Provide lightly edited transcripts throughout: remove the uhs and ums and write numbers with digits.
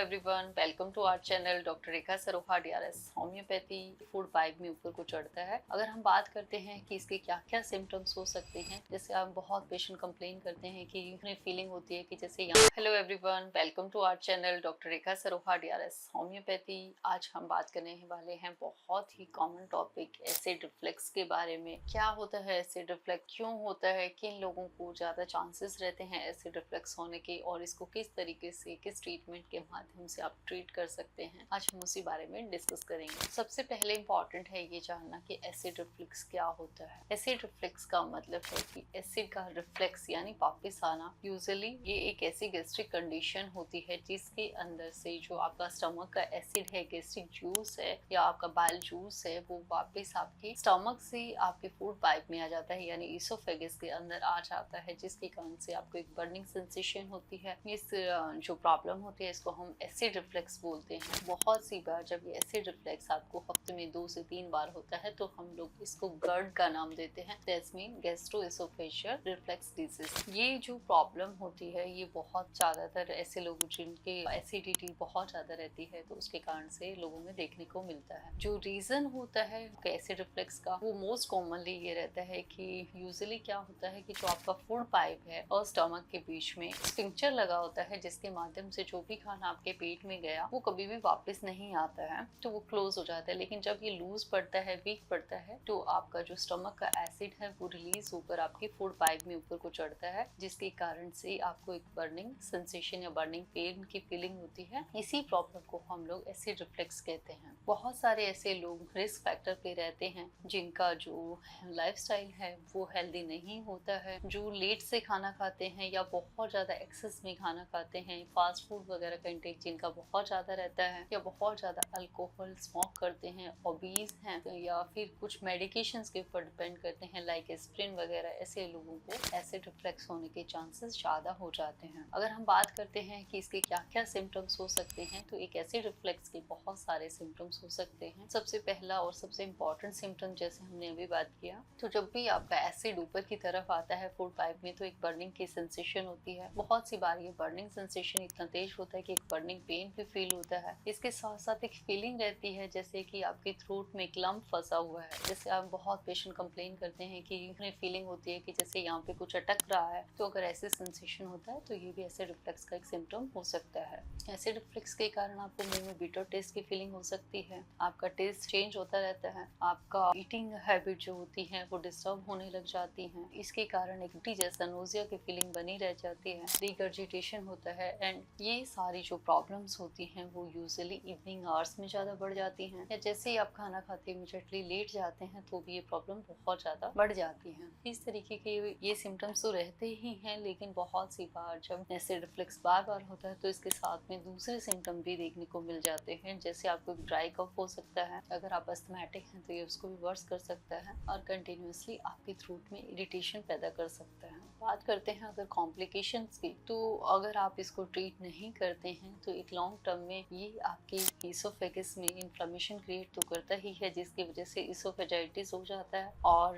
Everyone, welcome to our channel. Doctor Rekha Saroha DRS homeopathy food pipe में ऊपर को चढ़ता है। अगर हम बात करते हैं कि इसके क्या क्या सिम्टम्स हो सकते हैं, जैसे आप बहुत पेशेंट कंप्लेन करते हैं कि उन्हें फीलिंग होती है कि जैसे यहाँ। Hello everyone, welcome to our channel doctor Rekha Saroha DRS homeopathy. आज हम बात करने वाले हैं बहुत ही कॉमन टॉपिक एसिड रिफ्लक्स के बारे में। क्या होता है एसिड रिफ्लक्स, क्यों होता है, किन लोगों को ज्यादा चांसेस रहते हैं एसिड रिफ्लक्स होने के, और इसको किस तरीके से किस ट्रीटमेंट के माध्यम से आप ट्रीट कर सकते हैं। आज हम उसी बारे में डिस्कस करेंगे। सबसे पहले इंपॉर्टेंट है ये जानना कि एसिड रिफ्लक्स क्या होता है। एसिड रिफ्लक्स का मतलब है कि एसिड का रिफ्लेक्स यानी वापस आना। यूजुअली ये एक ऐसी गैस्ट्रिक कंडीशन होती है जिसके अंदर से जो आपका स्टमक का एसिड है, गैस्ट्रिक जूस है या आपका बाइल जूस है, वो वापस आपके स्टमक से आपके फूड पाइप में आ जाता है यानी इसोफेगस के अंदर आ जाता है, जिसके कारण से आपको एक बर्निंग सेंसेशन होती है। इस जो प्रॉब्लम होती है इसको हम एसिड रिफ्लक्स बोलते हैं। बहुत सी बार जब ये एसिड रिफ्लक्स आपको हफ्ते में 2 से 3 बार होता है तो हम लोग इसको GERD का नाम देते हैं, that's mean gastro-oesophageal reflux disease. ये जो प्रॉब्लम होती है ये बहुत ज्यादातर ऐसे लोग जिनके एसिडिटी बहुत ज्यादा रहती है तो उसके कारण से लोगों में देखने को मिलता है। जो रीजन होता है एसिड रिफ्लक्स का वो मोस्ट कॉमनली ये रहता है कि यूजुअली क्या होता है कि जो आपका फूड पाइप है और स्टमक के बीच में स्फिंक्टर लगा होता है, जिसके माध्यम से जो भी खाना आपके पेट में गया वो कभी भी वापस नहीं आता है, तो वो क्लोज हो जाता है। लेकिन जब ये लूज पड़ता है, वीक पड़ता है, तो आपका जो स्टमक का एसिड है वो रिलीज होकर आपके फूड पाइप में ऊपर को चढ़ता है, जिसके कारण से आपको एक बर्निंग सेंसेशन या बर्निंग पेन की फीलिंग होती है। इसी प्रॉब्लम को हम लोग एसिड रिफ्लक्स कहते हैं। बहुत सारे ऐसे लोग रिस्क फैक्टर पे रहते हैं जिनका जो लाइफस्टाइल है वो हेल्दी नहीं होता है, जो लेट से खाना खाते हैं या बहुत ज्यादा एक्सेस में खाना खाते हैं, फास्ट फूड वगैरह का इंटेक जिनका बहुत ज्यादा रहता है, या बहुत ज्यादा अल्कोहल स्मोक करते हैं, ओबीज हैं, या फिर कुछ मेडिकेशंस के ऊपर डिपेंड करते हैं लाइक एस्प्रिन वगैरह, ऐसे लोगों को एसिड रिफ्लक्स होने के चांसेस ज्यादा हो जाते हैं। अगर हम बात करते हैं कि इसके क्या क्या सिम्टम्स हो सकते हैं, तो एक एसिड रिफ्लक्स के बहुत सारे सिम्टम्स हो सकते हैं। सबसे पहला और सबसे इम्पोर्टेंट सिम्टम जैसे हमने अभी बात किया, तो जब भी आपका एसिड ऊपर की तरफ आता है फूड पाइप में तो एक बर्निंग की सेंसेशन होती है। बहुत सी बार ये बर्निंग सेंसेशन इतना तेज होता है कि एक बर्निंग पेन भी फील होता है। इसके साथ साथ एक फीलिंग रहती है जैसे कि आपके थ्रोट में एक लम्प फंसा हुआ है। जैसे आप बहुत पेशेंट कंप्लेन करते हैं कि उन्हें फीलिंग होती है कि जैसे यहाँ पे कुछ अटक रहा है, तो अगर ऐसे सेंसेशन होता है तो ये भी एसिड रिफ्लक्स का एक सिम्टम हो सकता है। एसिड रिफ्लक्स के कारण आपको मुंह में बिटर टेस्ट की फीलिंग हो सकती है, आपका टेस्ट चेंज होता रहता है, आपका ईटिंग हैबिट जो होती है वो डिस्टर्ब होने लग जाती है। इसके कारण एक जैसा नोजिया की फीलिंग बनी रह जाती है, रिगर्जिटेशन होता है, एंड ये सारी जो प्रॉब्लम्स होती हैं वो यूजुअली इवनिंग आवर्स में ज्यादा बढ़ जाती हैं, या जैसे ही आप खाना खाते इमीडिएटली लेट जाते हैं तो भी ये प्रॉब्लम बहुत ज्यादा बढ़ जाती है। इस तरीके के ये सिम्टम्स तो रहते ही हैं, लेकिन बहुत सी बार जब एसिड रिफ्लक्स बार बार होता है तो इसके साथ में दूसरे सिम्टम भी देखने को मिल जाते हैं, जैसे आपको ड्राई कफ हो सकता है, अगर आप अस्थमैटिक हैं तो ये उसको भी वर्स कर सकता है, और कंटिन्यूसली आपके थ्रोट में इरिटेशन पैदा कर सकता है। बात करते हैं अगर कॉम्प्लिकेशंस की, तो अगर आप इसको ट्रीट नहीं करते हैं तो एक लॉन्ग टर्म में ये आपके इसोफेगस में इन्फ्लेमेशन क्रिएट तो करता ही है, जिसकी वजह से इसोफेजाइटिस हो जाता है, और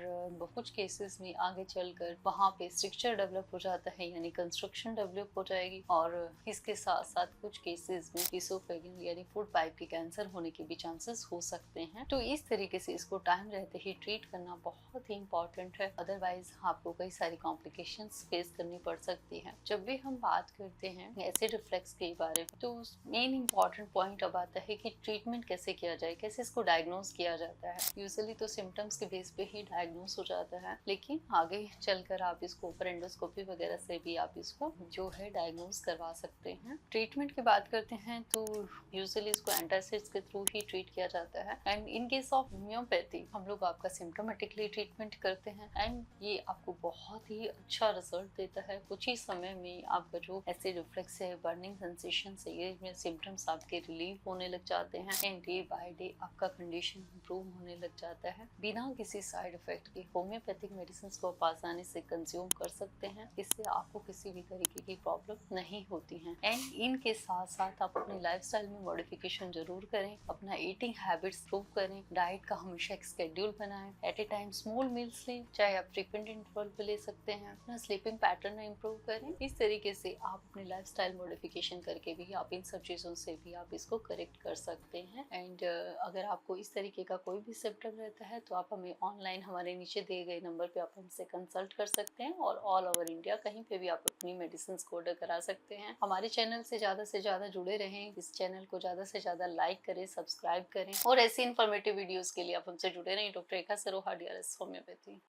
कुछ केसेस में आगे चलकर वहाँ पे स्ट्रक्चर डेवलप हो जाता है यानी कंस्ट्रक्शन डेवलप हो जाएगी, और इसके साथ साथ कुछ केसेस में इसोफेगल यानी फूड पाइप के कैंसर होने के भी चांसेस हो सकते हैं। तो इस तरीके से इसको टाइम रहते ही ट्रीट करना बहुत ही इंपॉर्टेंट है, अदरवाइज आपको कई सारी कॉम्प्लिकेशंस फेस करनी पड़ सकती है। जब भी हम बात करते हैं एसिड रिफ्लक्स के बारे में तो मेन इंपॉर्टेंट पॉइंट अब आता है कि ट्रीटमेंट कैसे किया जाए, कैसे इसको डायग्नोज किया जाता है। यूजुअली तो सिम्टम्स के बेस पे ही डायग्नोज हो जाता है, लेकिन आगे चलकर आप इसको ऊपर एंडोस्कोपी वगैरह से भी आप इसको जो है डायग्नोज करवा सकते हैं। ट्रीटमेंट की बात करते हैं तो यूजुअली इसको एंटासिड्स के थ्रू ही ट्रीट किया जाता है, and in case of homeopathy हम लोग आपका सिम्टोमेटिकली ट्रीटमेंट करते हैं, एंड ये आपको बहुत ही अच्छा रिजल्ट देता है। कुछ ही समय में आपका जो एसिड रिफ्लक्स है, बर्निंग सेंसेशन से ये सिम्टम्स आपके रिलीव होने लग जाते हैं, एंड डे बाय डे आपका कंडीशन इंप्रूव होने लग जाता है बिना किसी साइड इफेक्ट के। होम्योपैथिक मेडिसिन को आप आसानी से कंज्यूम कर सकते हैं, इससे आपको किसी भी तरीके की प्रॉब्लम नहीं होती है। एंड इनके साथ साथ आप अपनी लाइफस्टाइल में मॉडिफिकेशन जरूर करें, अपना ईटिंग हैबिट्स इंप्रूव करें, डाइट का हमेशा एक शेड्यूल बनाएं, at a time small meals लें, चाहे आप फ्रीक्वेंट इंटरवल पे ले सकते हैं, अपना स्लीपिंग पैटर्न इंप्रूव करें। इस तरीके से आप अपनी लाइफस्टाइल मॉडिफिकेशन करके भी आप इन सब चीज़ों से भी आप इसको करेक्ट कर सकते हैं। एंड अगर आपको इस तरीके का कोई भी सिम्टम रहता है तो आप हमें ऑनलाइन हमारे नीचे दिए गए नंबर पे आप हमसे कंसल्ट कर सकते हैं, और ऑल ओवर इंडिया कहीं पे भी आप अपनी मेडिसिन को ऑर्डर करा सकते हैं। हमारे चैनल से ज़्यादा जुड़े रहें, इस चैनल को ज़्यादा से ज़्यादा लाइक करें, सब्सक्राइब करें, और ऐसी इन्फॉर्मेटिव वीडियोज़ के लिए आप हमसे जुड़े रहें। Doctor Rekha Saroha, DRS homeopathy.